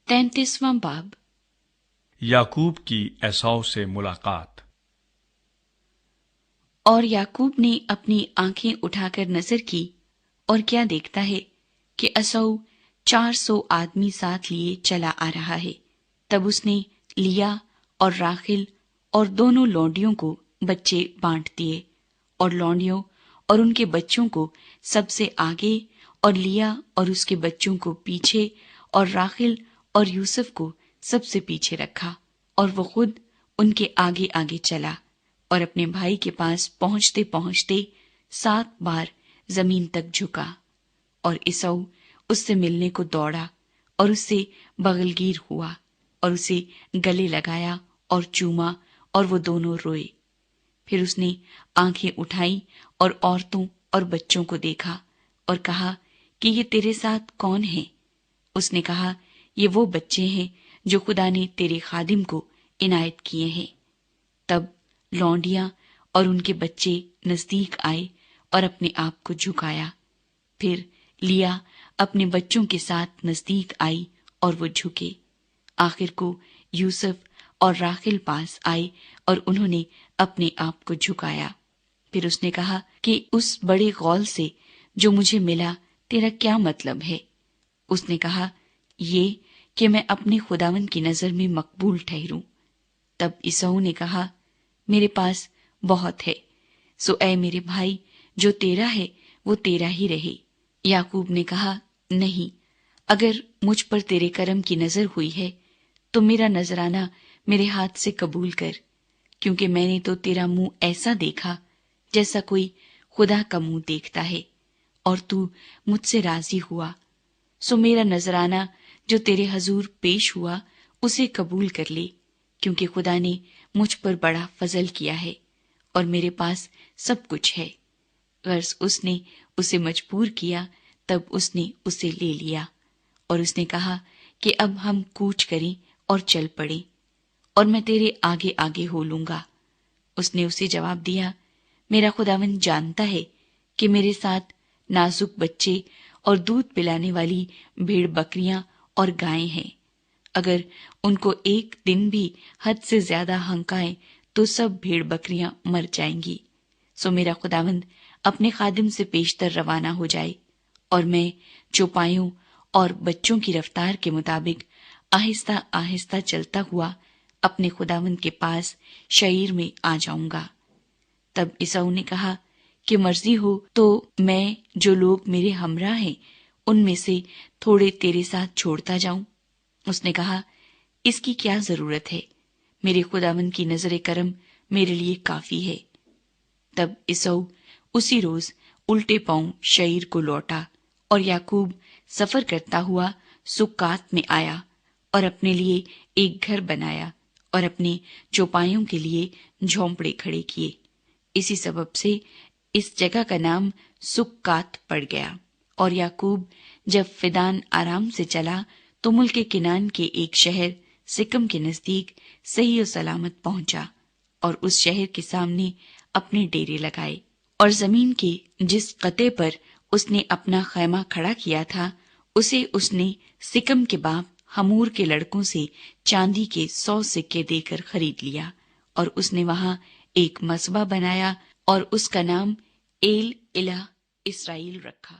33واں باب۔ یعقوب کی عیساؤ سے ملاقات۔ اور یعقوب نے اپنی آنکھیں اٹھا کر نظر کی، اور کیا دیکھتا ہے کہ عیساؤ 400 آدمی ساتھ لیے چلا آ رہا ہے۔ تب اس نے لیا اور راخل اور دونوں لونڈیوں کو بچے بانٹ دیے، اور لونڈیوں اور ان کے بچوں کو سب سے آگے، اور لیا اور اس کے بچوں کو پیچھے، اور راخل اور یوسف کو سب سے پیچھے رکھا، اور وہ خود ان کے آگے آگے چلا، اور اپنے بھائی کے پاس پہنچتے پہنچتے 7 بار زمین تک جھکا، اور عیساؤ اس سے ملنے کو دوڑا اور اس سے بغلگیر ہوا اور اسے گلے لگایا اور چوما، اور وہ دونوں روئے۔ پھر اس نے آنکھیں اٹھائی اور عورتوں اور بچوں کو دیکھا اور کہا کہ یہ تیرے ساتھ کون ہیں؟ اس نے کہا، یہ وہ بچے ہیں جو خدا نے تیرے خادم کو عنایت کیے ہیں۔ تب لونڈیاں اور ان کے بچے نزدیک آئے اور اپنے آپ کو جھکایا۔ پھر لیا اپنے بچوں کے ساتھ نزدیک آئی اور وہ جھکے۔ آخر کو یوسف اور راخل پاس آئے اور انہوں نے اپنے آپ کو جھکایا۔ پھر اس نے کہا کہ اس بڑے غول سے جو مجھے ملا تیرا کیا مطلب ہے؟ اس نے کہا، یہ کہ میں اپنے خداوند کی نظر میں مقبول ٹھہروں۔ تب عیساؤ نے کہا، میرے پاس بہت ہے، سو اے میرے بھائی، جو تیرا ہے وہ تیرا ہی رہے۔ یعقوب نے کہا، نہیں، اگر مجھ پر تیرے کرم کی نظر ہوئی ہے تو میرا نذرانہ میرے ہاتھ سے قبول کر، کیونکہ میں نے تو تیرا منہ ایسا دیکھا جیسا کوئی خدا کا منہ دیکھتا ہے، اور تو مجھ سے راضی ہوا، سو میرا نذرانہ جو تیرے حضور پیش ہوا اسے قبول کر لے، کیونکہ خدا نے مجھ پر بڑا فضل کیا ہے اور میرے پاس سب کچھ ہے۔ غرض اس نے اسے مجبور کیا، تب اس نے اسے لے لیا، اور اس نے کہا کہ اب ہم کوچ کریں اور چل پڑیں، اور میں تیرے آگے آگے ہو لوں گا۔ اس نے اسے جواب دیا، میرا خداوند جانتا ہے کہ میرے ساتھ نازک بچے اور دودھ پلانے والی بھیڑ بکریاں اور گائیں ہیں۔ اگر ان کو ایک دن بھی حد سے زیادہ ہنکائیں تو سب بھیڑ بکریاں مر جائیں گی۔ سو میرا خداوند اپنے خادم سے پیشتر روانہ ہو جائے، اور میں چوپایوں اور بچوں کی رفتار کے مطابق آہستہ آہستہ چلتا ہوا اپنے خداوند کے پاس شعیر میں آ جاؤں گا۔ تب عیساؤ نے کہا کہ مرضی ہو تو میں جو لوگ میرے ہمراہ ہیں ان میں سے تھوڑے تیرے ساتھ چھوڑتا جاؤں۔ اس نے کہا، اس کی کیا ضرورت ہے؟ میرے خداوند کی نظر کرم میرے لیے کافی ہے۔ تب عیساؤ اسی روز الٹے پاؤں شعیر کو لوٹا، اور یعقوب سفر کرتا ہوا سکات میں آیا اور اپنے لیے ایک گھر بنایا اور اپنے چوپایوں کے لیے جھونپڑے کھڑے کیے۔ اسی سبب سے اس جگہ کا نام سکات پڑ گیا۔ اور یعقوب جب فدان آرام سے چلا تو ملک کنعان کے ایک شہر سکم کے نزدیک صحیح و سلامت پہنچا، اور اس شہر کے سامنے اپنے ڈیرے لگائے، اور زمین کے جس قطعے پر اس نے اپنا خیمہ کھڑا کیا تھا اسے اس نے سکم کے باپ ہمور کے لڑکوں سے چاندی کے 100 سکے دے کر خرید لیا، اور اس نے وہاں ایک مذبح بنایا اور اس کا نام ایل الہ اسرائیل رکھا۔